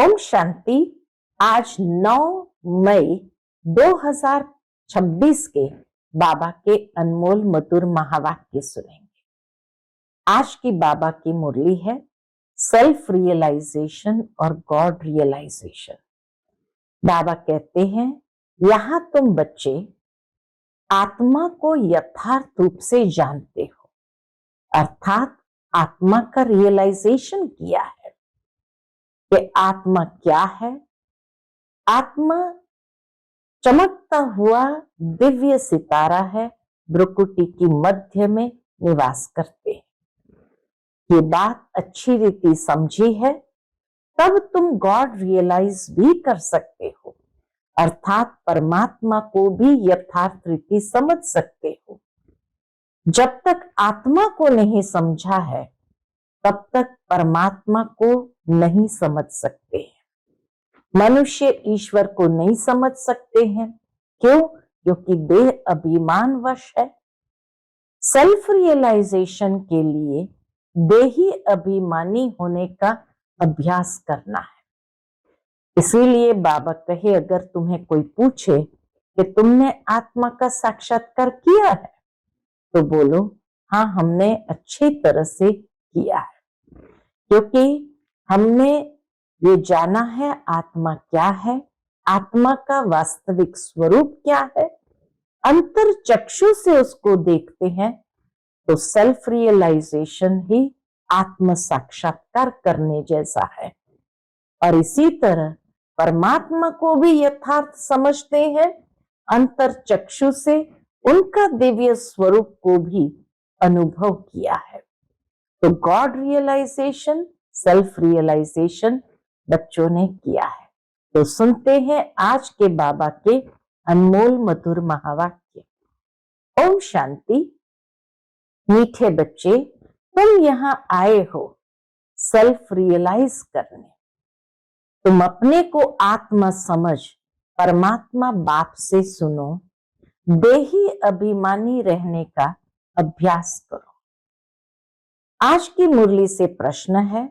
ओम शांति। आज 9 मई 2026 के बाबा के अनमोल मधुर महावाक्य सुनेंगे। आज की बाबा की मुरली है सेल्फ रियलाइजेशन और गॉड रियलाइजेशन। बाबा कहते हैं, यहां तुम बच्चे आत्मा को यथार्थ रूप से जानते हो, अर्थात आत्मा का रियलाइजेशन किया है कि आत्मा क्या है। आत्मा चमकता हुआ दिव्य सितारा है, भ्रुकुटी की मध्य में निवास करते हैं। ये बात अच्छी रीति समझी है तब तुम गॉड रियलाइज भी कर सकते हो, अर्थात परमात्मा को भी यथार्थ रीति समझ सकते हो। जब तक आत्मा को नहीं समझा है तब तक परमात्मा को नहीं समझ सकते हैं। मनुष्य ईश्वर को नहीं समझ सकते हैं। क्यों? क्योंकि देह अभिमानवश है। सेल्फ रियलाइजेशन के लिए देही अभिमानी होने का अभ्यास करना है। इसीलिए बाबा कहे, अगर तुम्हें कोई पूछे कि तुमने आत्मा का साक्षात्कार किया है तो बोलो हाँ, हमने अच्छी तरह से किया है, क्योंकि हमने ये जाना है आत्मा क्या है, आत्मा का वास्तविक स्वरूप क्या है। अंतर चक्षु से उसको देखते हैं तो सेल्फ रियलाइजेशन ही आत्म साक्षात्कार करने जैसा है। और इसी तरह परमात्मा को भी यथार्थ समझते हैं, अंतर चक्षु से उनका दिव्य स्वरूप को भी अनुभव किया है। तो गॉड रियलाइजेशन, सेल्फ रियलाइजेशन बच्चों ने किया है। तो सुनते हैं आज के बाबा के अनमोल मधुर महावाक्य। ओम शांति। मीठे बच्चे, तुम यहां आए हो सेल्फ रियलाइज करने। तुम अपने को आत्मा समझ परमात्मा बाप से सुनो, देही अभिमानी रहने का अभ्यास करो। आज की मुरली से प्रश्न है,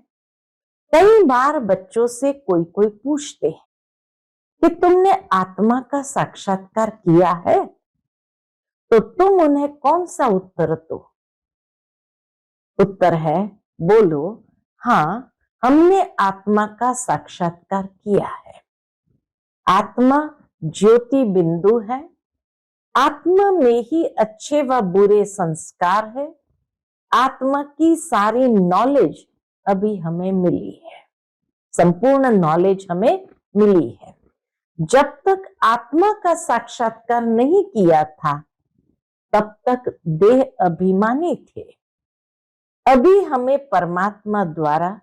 कई बार बच्चों से कोई कोई पूछते हैं कि तुमने आत्मा का साक्षात्कार किया है, तो तुम उन्हें कौन सा उत्तर दो? उत्तर है, बोलो हाँ, हमने आत्मा का साक्षात्कार किया है। आत्मा ज्योति बिंदु है। आत्मा में ही अच्छे व बुरे संस्कार है। आत्मा की सारी नॉलेज अभी हमें मिली है, संपूर्ण नॉलेज हमें मिली है। जब तक आत्मा का साक्षात्कार नहीं किया था तब तक देह अभिमानी थे। अभी हमें परमात्मा द्वारा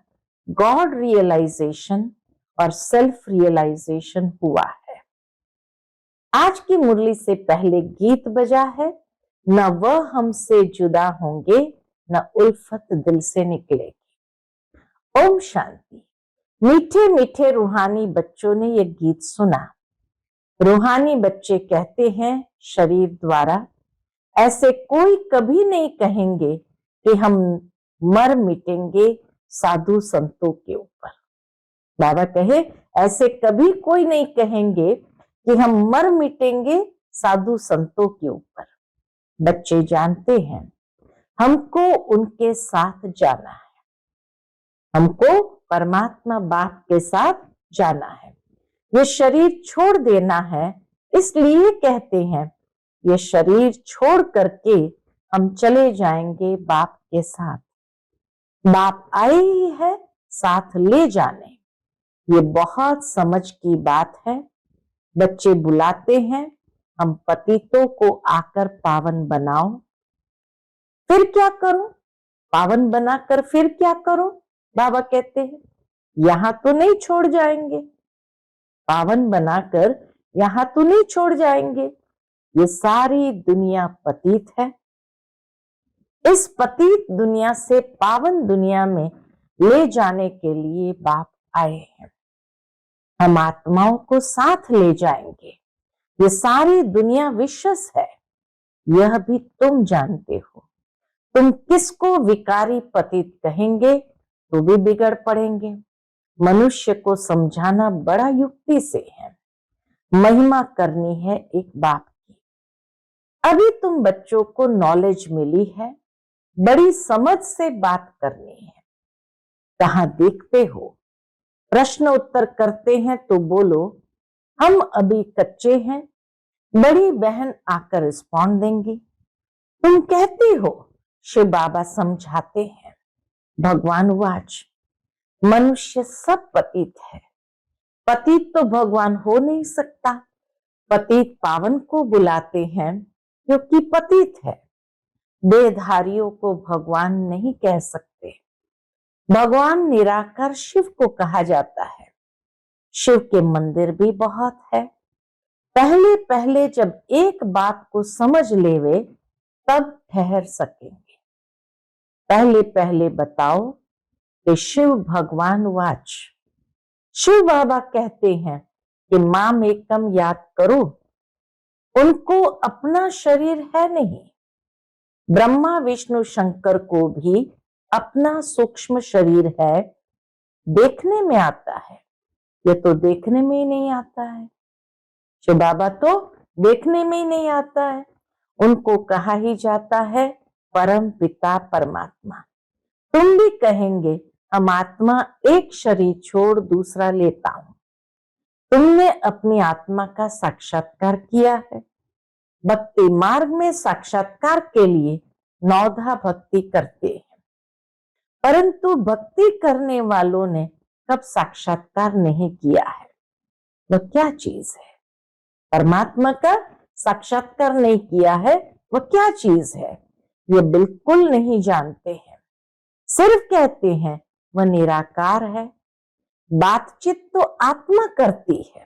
गॉड रियलाइजेशन और सेल्फ रियलाइजेशन हुआ है। आज की मुरली से पहले गीत बजा है, न वह हमसे जुदा होंगे न उल्फत दिल से निकलेगी। ओम शांति। मीठे मीठे रूहानी बच्चों ने यह गीत सुना। रूहानी बच्चे कहते हैं शरीर द्वारा, ऐसे कोई कभी नहीं कहेंगे कि हम मर मिटेंगे साधु संतों के ऊपर। बाबा कहे, ऐसे कभी कोई नहीं कहेंगे कि हम मर मिटेंगे साधु संतों के ऊपर। बच्चे जानते हैं हमको उनके साथ जाना है, हमको परमात्मा बाप के साथ जाना है। ये शरीर छोड़ देना है, इसलिए कहते हैं ये शरीर छोड़ करके हम चले जाएंगे बाप के साथ। बाप आए ही है साथ ले जाने। ये बहुत समझ की बात है। बच्चे बुलाते हैं, हम पतितों को आकर पावन बनाओ। फिर क्या करूं? पावन बनाकर फिर क्या करूं? बाबा कहते हैं यहां तो नहीं छोड़ जाएंगे, पावन बनाकर यहां तो नहीं छोड़ जाएंगे। ये सारी दुनिया पतित है। इस पतित दुनिया से पावन दुनिया में ले जाने के लिए बाप आए हैं। हम आत्माओं को साथ ले जाएंगे। ये सारी दुनिया विश्वास है, यह भी तुम जानते हो। तुम किसको विकारी पतित कहेंगे तो भी बिगड़ पड़ेंगे। मनुष्य को समझाना बड़ा युक्ति से है। महिमा करनी है एक बाप की। अभी तुम बच्चों को नॉलेज मिली है, बड़ी समझ से बात करनी है। कहाँ देखते हो, प्रश्न उत्तर करते हैं तो बोलो हम अभी कच्चे हैं, बड़ी बहन आकर रिस्पॉन्ड देंगी। तुम कहती हो, शिव बाबा समझाते हैं। भगवान वाच, मनुष्य सब पतित है। पतित तो भगवान हो नहीं सकता। पतित पावन को बुलाते हैं क्योंकि पतित है। देहधारियों को भगवान नहीं कह सकते। भगवान निराकार शिव को कहा जाता है। शिव के मंदिर भी बहुत है। पहले पहले जब एक बात को समझ लेवे तब ठहर सकेंगे। पहले पहले बताओ कि शिव भगवान वाच। शिव बाबा कहते हैं कि माम एकम याद करो। उनको अपना शरीर है नहीं। ब्रह्मा विष्णु शंकर को भी अपना सूक्ष्म शरीर है। देखने में आता है, ये तो देखने में ही नहीं आता है। शिव बाबा तो देखने में ही नहीं आता है। उनको कहा ही जाता है परम पिता परमात्मा। तुम भी कहेंगे हम आत्मा एक शरीर छोड़ दूसरा लेता हूं। तुमने अपनी आत्मा का साक्षात्कार किया है। भक्ति मार्ग में साक्षात्कार के लिए नौधा भक्ति करते हैं, परंतु भक्ति करने वालों ने कब साक्षात्कार नहीं किया है। वह क्या चीज है? परमात्मा का साक्षात्कार नहीं किया है, वह क्या चीज है? ये बिल्कुल नहीं जानते हैं। सिर्फ कहते हैं वह निराकार है। बातचीत तो आत्मा करती है,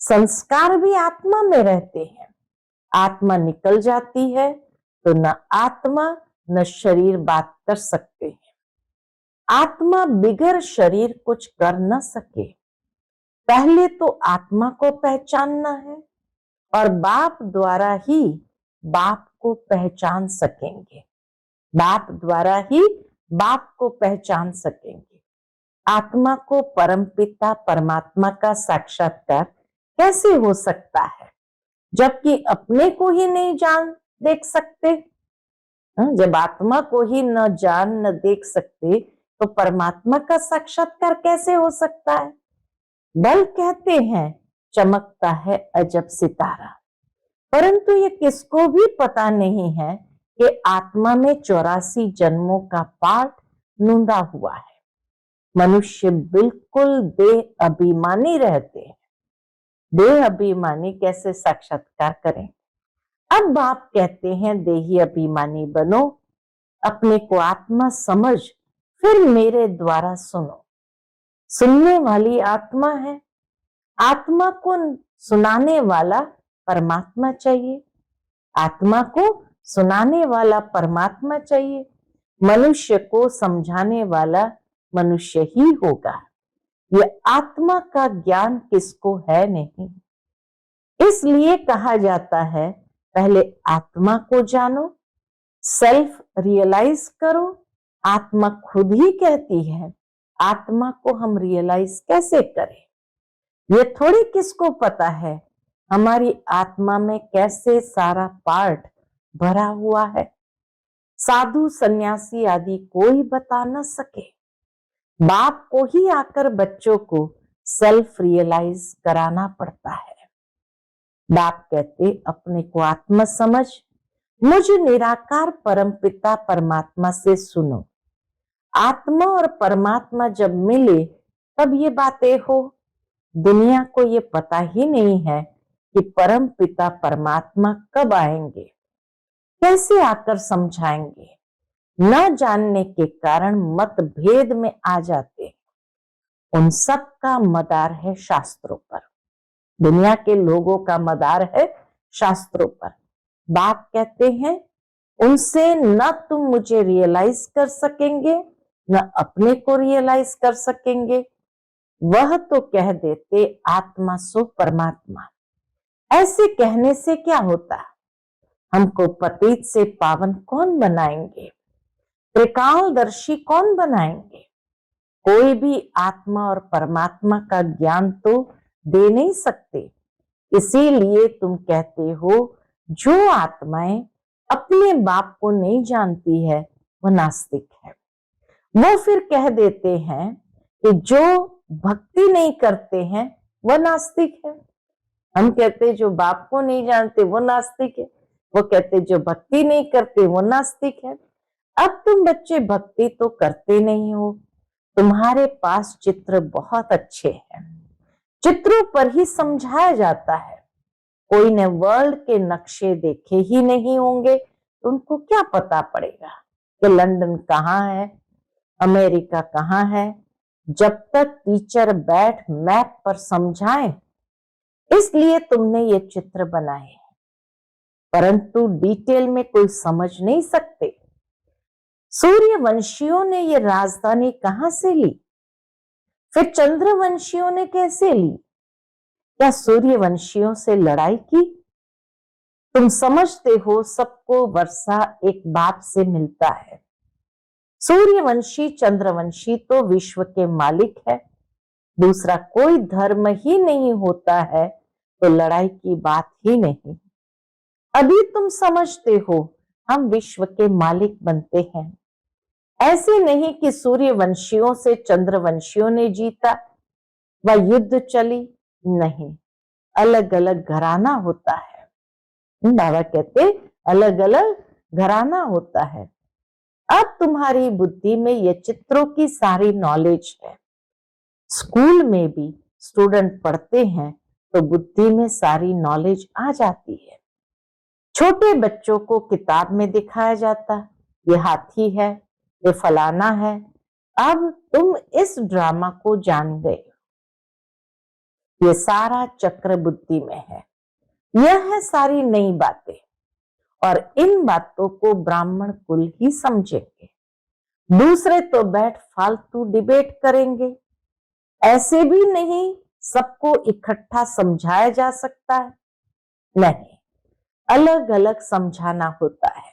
संस्कार भी आत्मा में रहते हैं। आत्मा निकल जाती है तो न आत्मा न शरीर बात कर सकते हैं। आत्मा बिगर शरीर कुछ कर न सके। पहले तो आत्मा को पहचानना है और बाप द्वारा ही बाप को पहचान सकेंगे। बाप द्वारा ही बाप को पहचान सकेंगे। आत्मा को परमपिता परमात्मा का साक्षात्कार कैसे हो सकता है, जबकि अपने को ही नहीं जान देख सकते। जब आत्मा को ही न जान न देख सकते तो परमात्मा का साक्षात्कार कैसे हो सकता है? बल कहते हैं चमकता है अजब सितारा, परंतु ये किसको भी पता नहीं है कि आत्मा में 84 जन्मों का पाठ नूंदा हुआ है। मनुष्य बिल्कुल देह अभिमानी रहते हैं। देह अभिमानी कैसे साक्षात्कार करें? अब बाप कहते हैं देही अभिमानी बनो, अपने को आत्मा समझ, फिर मेरे द्वारा सुनो। सुनने वाली आत्मा है। आत्मा को सुनाने वाला परमात्मा चाहिए। आत्मा को सुनाने वाला परमात्मा चाहिए। मनुष्य को समझाने वाला मनुष्य ही होगा। ये आत्मा का ज्ञान किसको है नहीं। इसलिए कहा जाता है पहले आत्मा को जानो, सेल्फ रियलाइज करो। आत्मा खुद ही कहती है। आत्मा को हम रियलाइज कैसे करें? ये थोड़ी किसको पता है हमारी आत्मा में कैसे सारा पार्ट भरा हुआ है। साधु सन्यासी आदि कोई बता न सके। बाप को ही आकर बच्चों को सेल्फ रियलाइज कराना पड़ता है। बाप कहते अपने को आत्मा समझ, मुझ निराकार परमपिता परमात्मा से सुनो। आत्मा और परमात्मा जब मिले तब ये बातें हो। दुनिया को ये पता ही नहीं है कि परम पिता परमात्मा कब आएंगे, कैसे आकर समझाएंगे। न जानने के कारण मतभेद में आ जाते हैं। उन सब का मदार है शास्त्रों पर। दुनिया के लोगों का मदार है शास्त्रों पर। बाप कहते हैं उनसे न तुम मुझे रियलाइज कर सकेंगे न अपने को रियलाइज कर सकेंगे। वह तो कह देते आत्मा सो परमात्मा। ऐसे कहने से क्या होता? हमको पतित से पावन कौन बनाएंगे? त्रिकालदर्शी कौन बनाएंगे? कोई भी आत्मा और परमात्मा का ज्ञान तो दे नहीं सकते। इसीलिए तुम कहते हो जो आत्माएं अपने बाप को नहीं जानती है वह नास्तिक है। वो फिर कह देते हैं कि जो भक्ति नहीं करते हैं वह नास्तिक है। हम कहते जो बाप को नहीं जानते वो नास्तिक है, वो कहते जो भक्ति नहीं करते वो नास्तिक है। अब तुम बच्चे भक्ति तो करते नहीं हो, तुम्हारे पास चित्र बहुत अच्छे हैं, चित्रों पर ही समझाया जाता है। कोई ने वर्ल्ड के नक्शे देखे ही नहीं होंगे तो उनको क्या पता पड़ेगा कि लंदन कहाँ है, अमेरिका कहाँ है, जब तक टीचर बैठ मैप पर समझाए। इसलिए तुमने ये चित्र बनाए हैं, परंतु डिटेल में कोई समझ नहीं सकते। सूर्यवंशियों ने ये राजधानी कहां से ली, फिर चंद्रवंशियों ने कैसे ली? क्या सूर्यवंशियों से लड़ाई की? तुम समझते हो सबको वर्षा एक बाप से मिलता है। सूर्यवंशी चंद्रवंशी तो विश्व के मालिक है, दूसरा कोई धर्म ही नहीं होता है तो लड़ाई की बात ही नहीं। अभी तुम समझते हो हम विश्व के मालिक बनते हैं। ऐसे नहीं कि सूर्यवंशियों से चंद्रवंशियों ने जीता व युद्ध चली, नहीं, अलग अलग घराना होता है। बाबा कहते अलग अलग घराना होता है। अब तुम्हारी बुद्धि में ये चित्रों की सारी नॉलेज है। स्कूल में भी स्टूडेंट पढ़ते हैं तो बुद्धि में सारी नॉलेज आ जाती है। छोटे बच्चों को किताब में दिखाया जाता ये हाथी है, ये फलाना है। अब तुम इस ड्रामा को जान गए, ये सारा चक्र बुद्धि में है। यह है सारी नई बातें और इन बातों को ब्राह्मण कुल ही समझेंगे, दूसरे तो बैठ फालतू डिबेट करेंगे। ऐसे भी नहीं सबको इकट्ठा समझाया जा सकता है, नहीं, अलग अलग समझाना होता है।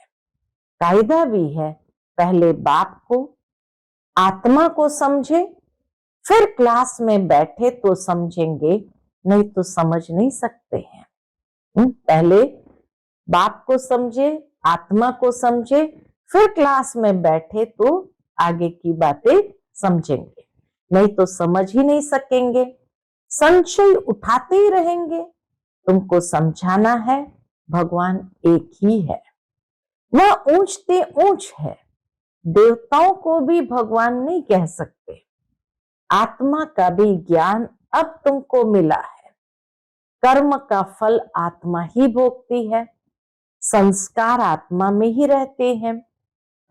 कायदा भी है, पहले बाप को आत्मा को समझे, फिर क्लास में बैठे तो समझेंगे, नहीं तो समझ नहीं सकते हैं। पहले बाप को समझे, आत्मा को समझे, फिर क्लास में बैठे तो आगे की बातें समझेंगे, नहीं तो समझ ही नहीं सकेंगे। संशय उठाते ही रहेंगे। तुमको समझाना है भगवान एक ही है, वह ऊंचते ऊंच है। देवताओं को भी भगवान नहीं कह सकते। आत्मा का भी ज्ञान अब तुमको मिला है। कर्म का फल आत्मा ही भोगती है, संस्कार आत्मा में ही रहते हैं।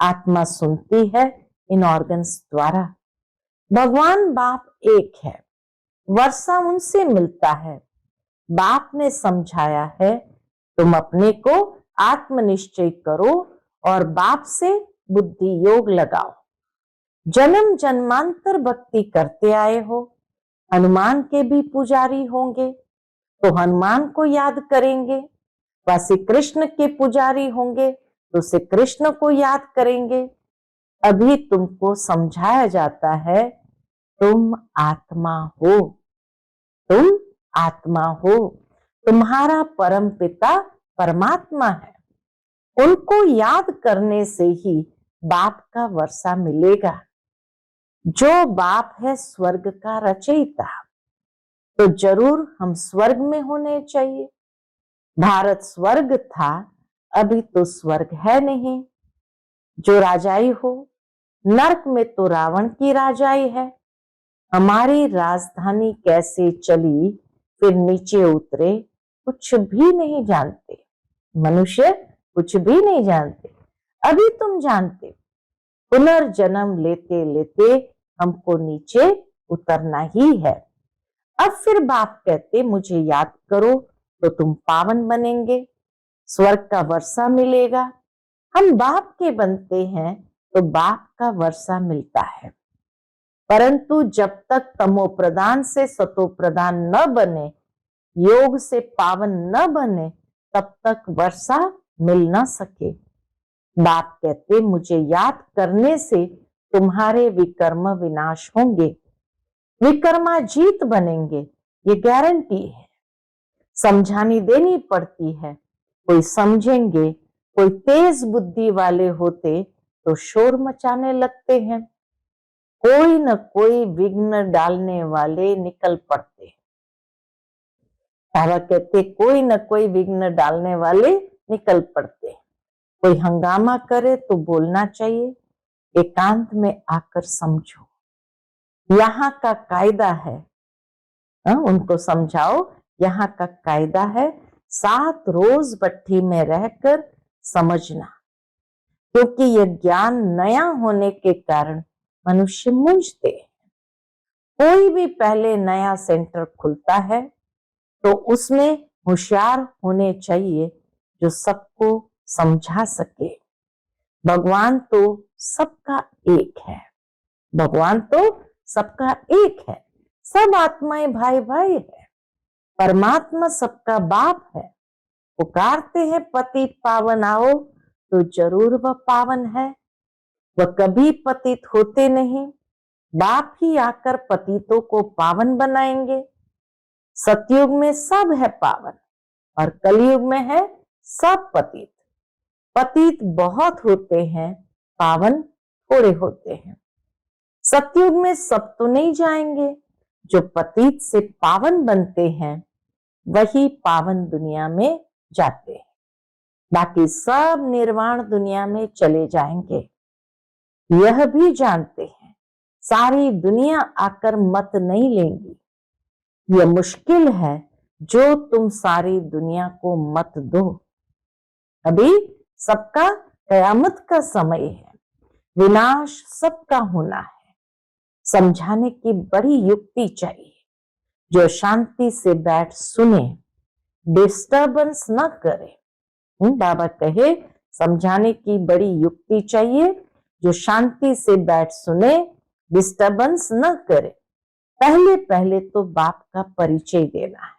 आत्मा सुनती है इन ऑर्गन्स द्वारा। भगवान बाप एक है, वर्षा उनसे मिलता है। बाप ने समझाया है तुम अपने को आत्मनिश्चय करो और बाप से बुद्धि योग लगाओ। जन्म जन्मांतर भक्ति करते आए हो, हनुमान के भी पुजारी होंगे तो हनुमान को याद करेंगे, व श्री कृष्ण के पुजारी होंगे तो श्री कृष्ण को याद करेंगे। अभी तुमको समझाया जाता है तुम आत्मा हो, तुम आत्मा हो, तुम्हारा परम पिता परमात्मा है। उनको याद करने से ही बाप का वर्षा मिलेगा। जो बाप है स्वर्ग का रचयिता, तो जरूर हम स्वर्ग में होने चाहिए। भारत स्वर्ग था, अभी तो स्वर्ग है नहीं। जो राजाई हो, नरक में तो रावण की राजाई है। हमारी राजधानी कैसे चली फिर नीचे उतरे कुछ भी नहीं जानते। मनुष्य कुछ भी नहीं जानते। अभी तुम जानते, पुनर्जन्म लेते लेते हमको नीचे उतरना ही है। अब फिर बाप कहते मुझे याद करो तो तुम पावन बनेंगे, स्वर्ग का वर्षा मिलेगा। हम बाप के बनते हैं तो बाप का वर्षा मिलता है, परंतु जब तक तमो प्रदान से सतो प्रदान न बने, योग से पावन न बने, तब तक वर्षा मिल न सके। बाप कहते मुझे याद करने से तुम्हारे विकर्म विनाश होंगे, विकर्माजीत बनेंगे, ये गारंटी है। समझानी देनी पड़ती है, कोई समझेंगे, कोई तेज बुद्धि वाले होते तो शोर मचाने लगते हैं, कोई न कोई विघ्न डालने वाले निकल पड़ते। बाबा कहते कोई न कोई विघ्न डालने वाले निकल पड़ते। कोई हंगामा करे तो बोलना चाहिए, एकांत में आकर समझो, यहाँ का कायदा है। उनको समझाओ, यहाँ का कायदा है, 7 रोज भट्ठी में रहकर समझना, क्योंकि यह ज्ञान नया होने के कारण मनुष्य मूंझते हैं। कोई भी पहले नया सेंटर खुलता है तो उसमें होशियार होने चाहिए जो सबको समझा सके। भगवान तो सबका एक है, भगवान तो सबका एक है, सब आत्माएं भाई भाई है, परमात्मा सबका बाप है। पुकारते हैं पतित पावन आओ तो जरूर वह पावन है, वह कभी पतित होते नहीं, बाप ही आकर पतितों को पावन बनाएंगे। सतयुग में सब है पावन और कलयुग में है सब पतित। पतित बहुत होते हैं, पावन थोड़े होते हैं। सतयुग में सब तो नहीं जाएंगे, जो पतित से पावन बनते हैं वही पावन दुनिया में जाते हैं, बाकी सब निर्वाण दुनिया में चले जाएंगे। यह भी जानते हैं सारी दुनिया आकर मत नहीं लेंगी, यह मुश्किल है जो तुम सारी दुनिया को मत दो। अभी सबका कयामत का समय है, विनाश सबका होना है। समझाने की बड़ी युक्ति चाहिए, जो शांति से बैठ सुने, डिस्टर्बेंस न करे। बाबा कहे समझाने की बड़ी युक्ति चाहिए, जो शांति से बैठ सुने, डिस्टर्बेंस न करे। पहले पहले तो बाप का परिचय देना है।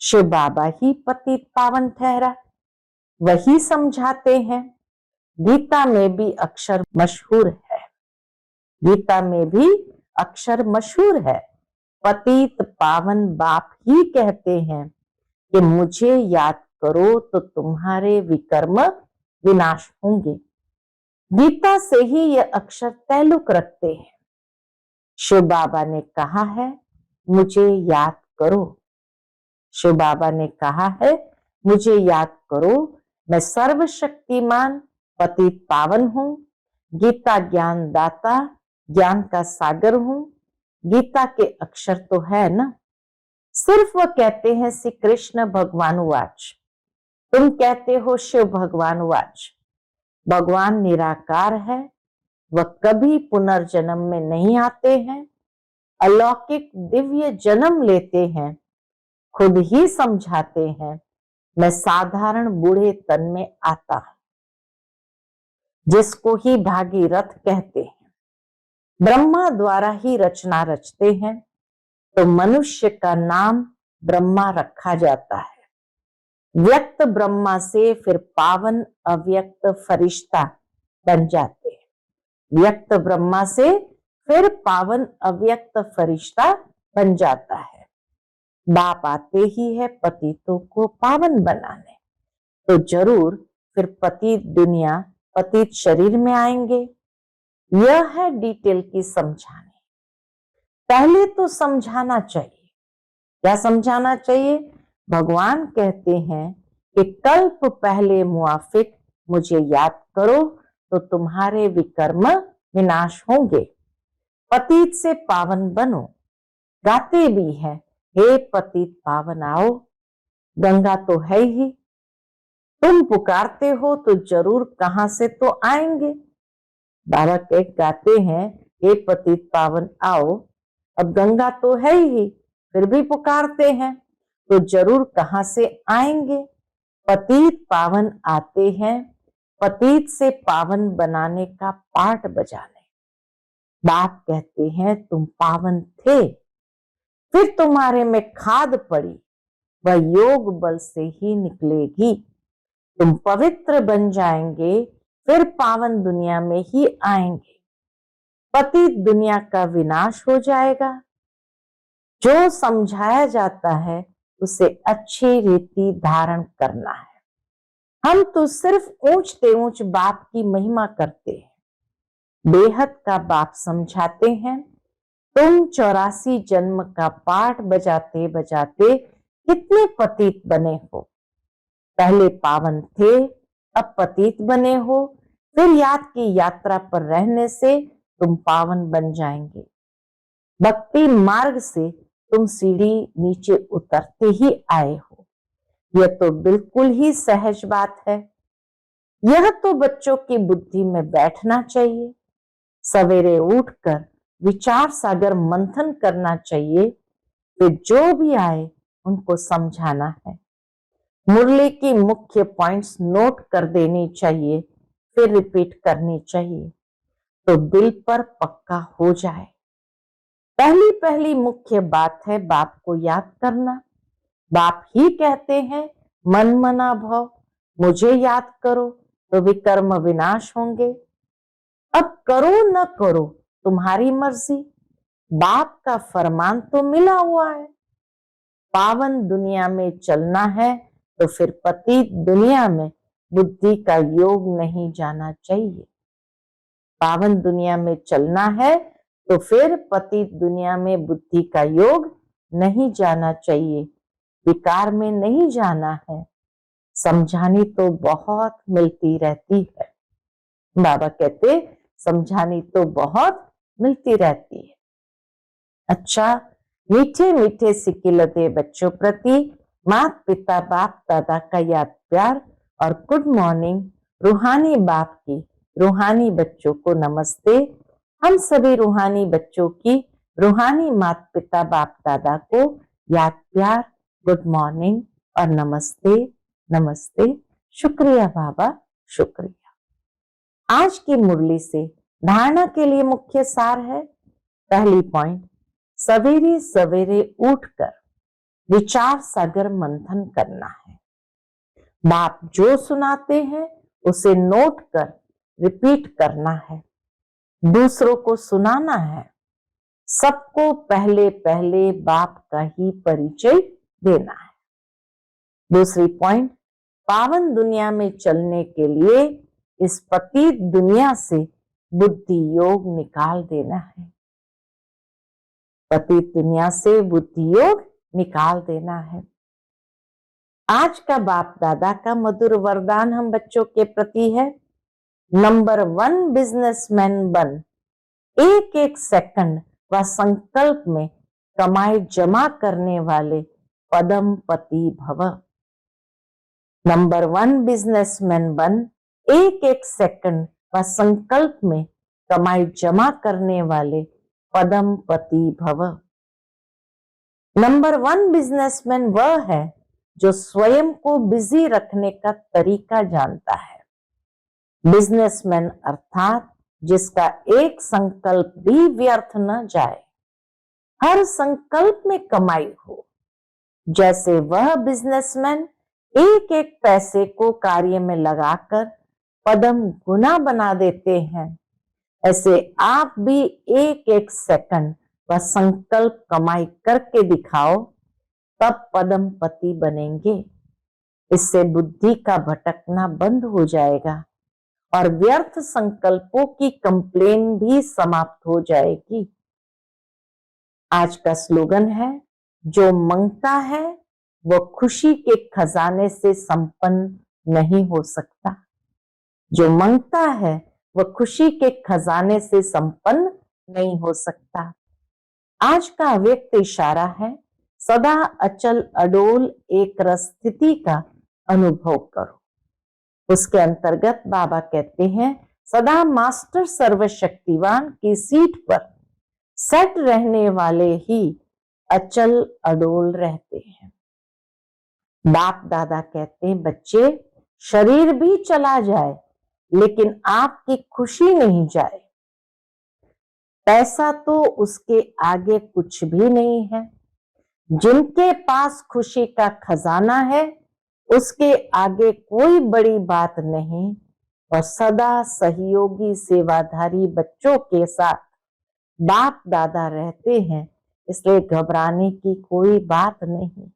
शिव बाबा ही पतित पावन ठहरा, वही समझाते हैं। गीता में भी अक्षर मशहूर है, गीता में भी अक्षर मशहूर है। पतित पावन बाप ही कहते हैं कि मुझे याद करो तो तुम्हारे विकर्म विनाश होंगे। गीता से ही यह अक्षर ताल्लुक रखते हैं। शिव बाबा ने कहा है मुझे याद करो, शिव बाबा ने कहा है मुझे याद करो, मैं सर्वशक्तिमान पतित पावन हूं, गीता ज्ञान दाता, ज्ञान का सागर हूं। गीता के अक्षर तो है ना, सिर्फ वह कहते हैं श्री कृष्ण भगवान वाच, तुम कहते हो शिव भगवान वाच। भगवान निराकार है, वह कभी पुनर्जन्म में नहीं आते हैं, अलौकिक दिव्य जन्म लेते हैं, खुद ही समझाते हैं मैं साधारण बूढ़े तन में आता हूं, जिसको ही भागीरथ कहते हैं। ब्रह्मा द्वारा ही रचना रचते हैं तो मनुष्य का नाम ब्रह्मा रखा जाता है। व्यक्त ब्रह्मा से फिर पावन अव्यक्त फरिश्ता बन जाते हैं, व्यक्त ब्रह्मा से फिर पावन अव्यक्त फरिश्ता बन जाता है। बाप आते ही है पतितों को पावन बनाने, तो जरूर फिर पतित दुनिया पतित शरीर में आएंगे। यह है डिटेल की समझाने। पहले तो समझाना चाहिए, क्या समझाना चाहिए? भगवान कहते हैं कि कल्प पहले मुआफिक मुझे याद करो तो तुम्हारे विकर्म विनाश होंगे, पतित से पावन बनो। गाते भी है हे पतित पावन आओ, गंगा तो है ही, तुम पुकारते हो तो जरूर कहां से तो आएंगे। बाबा के गाते हैं हे पतित पावन आओ, अब गंगा तो है ही, फिर भी पुकारते हैं तो जरूर कहां से आएंगे। पतित पावन आते हैं पतित से पावन बनाने का पाठ बजाने। बाप कहते हैं तुम पावन थे, फिर तुम्हारे में खाद पड़ी, वह योग बल से ही निकलेगी। तुम पवित्र बन जाएंगे, फिर पावन दुनिया में ही आएंगे। पतित दुनिया का विनाश हो जाएगा। जो समझाया जाता है उसे अच्छी रीति धारण करना है। हम तो सिर्फ ऊंचते ऊंच बाप की महिमा करते हैं। बेहद का बाप समझाते हैं, तुम 84 जन्म का पाठ बजाते बजाते कितने पतित बने हो। पहले पावन थे, अब पतित बने हो। फिर याद की यात्रा पर रहने से तुम पावन बन जाएंगे। भक्ति मार्ग से तुम सीढ़ी नीचे उतरते ही आए हो। यह तो बिल्कुल ही सहज बात है। यह तो बच्चों की बुद्धि में बैठना चाहिए। सवेरे उठकर विचार सागर मंथन करना चाहिए, फिर जो भी आए उनको समझाना है। मुरली की मुख्य पॉइंट्स नोट कर देनी चाहिए, फिर रिपीट करनी चाहिए तो दिल पर पक्का हो जाए। पहली पहली मुख्य बात है बाप को याद करना। बाप ही कहते हैं, मन मना भव, मुझे याद करो तो विकर्म विनाश होंगे। अब करो न करो तुम्हारी मर्जी, बाप का फरमान तो मिला हुआ है। पावन दुनिया में चलना है तो फिर पतित दुनिया में बुद्धि का योग नहीं जाना चाहिए। पावन दुनिया में चलना है तो फिर पतित दुनिया में बुद्धि का योग नहीं जाना चाहिए। विकार में नहीं जाना है। समझानी तो बहुत मिलती रहती है। बाबा कहते समझानी तो बहुत मिलती रहती है। अच्छा, मीठे मीठे सिकिलते बच्चों प्रति माता पिता बाप दादा का याद प्यार और गुड मॉर्निंग। रूहानी बाप की रूहानी बच्चों को नमस्ते। हम सभी रूहानी बच्चों की रूहानी माता पिता बाप दादा को याद प्यार, गुड मॉर्निंग और नमस्ते नमस्ते। शुक्रिया बाबा, शुक्रिया। आज की मुरली से धारणा के लिए मुख्य सार है। पहली पॉइंट, सवेरे सवेरे उठकर विचार सागर मंथन करना है। बाप जो सुनाते हैं उसे नोट कर रिपीट करना है। दूसरों को सुनाना है। सबको पहले पहले बाप का ही परिचय देना है। दूसरी पॉइंट, पावन दुनिया में चलने के लिए इस पतित दुनिया से बुद्धि योग निकाल देना है। पतित दुनिया से बुद्धि योग निकाल देना है। आज का बाप दादा का मधुर वरदान हम बच्चों के प्रति है, नंबर 1 बिजनेसमैन बन। एक एक सेकंड व संकल्प में कमाई जमा करने वाले पदम पति भव। नंबर 1 बिजनेसमैन बन, एक एक सेकंड व संकल्प में कमाई जमा करने वाले पदम पति भव। नंबर 1 बिजनेसमैन वह है जो स्वयं को बिजी रखने का तरीका जानता है। बिजनेसमैन अर्थात जिसका एक संकल्प भी व्यर्थ न जाए, हर संकल्प में कमाई हो। जैसे वह बिजनेसमैन एक एक पैसे को कार्य में लगाकर पदम गुना बना देते हैं, ऐसे आप भी एक एक सेकंड व संकल्प कमाई करके दिखाओ, तब पदम पति बनेंगे। इससे बुद्धि का भटकना बंद हो जाएगा और व्यर्थ संकल्पों की कंप्लेन भी समाप्त हो जाएगी। आज का स्लोगन है, जो मांगता है वो खुशी के खजाने से संपन्न नहीं हो सकता। जो मांगता है वह खुशी के खजाने से संपन्न नहीं हो सकता। आज का व्यक्त इशारा है, सदा अचल अडोल एक रस स्थिति का अनुभव करो। उसके अंतर्गत बाबा कहते हैं, सदा मास्टर सर्वशक्तिवान की सीट पर सेट रहने वाले ही अचल अडोल रहते हैं। बाप दादा कहते हैं, बच्चे शरीर भी चला जाए लेकिन आपकी खुशी नहीं जाए। पैसा तो उसके आगे कुछ भी नहीं है। जिनके पास खुशी का खजाना है उसके आगे कोई बड़ी बात नहीं, और सदा सहयोगी सेवाधारी बच्चों के साथ बाप दादा रहते हैं, इसलिए घबराने की कोई बात नहीं।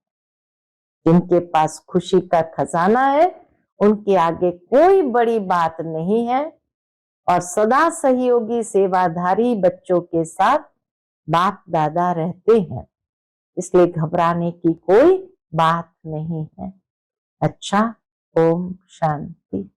जिनके पास खुशी का खजाना है उनके आगे कोई बड़ी बात नहीं है, और सदा सहयोगी सेवाधारी बच्चों के साथ बाप दादा रहते हैं, इसलिए घबराने की कोई बात नहीं है। अच्छा, ओम शांति।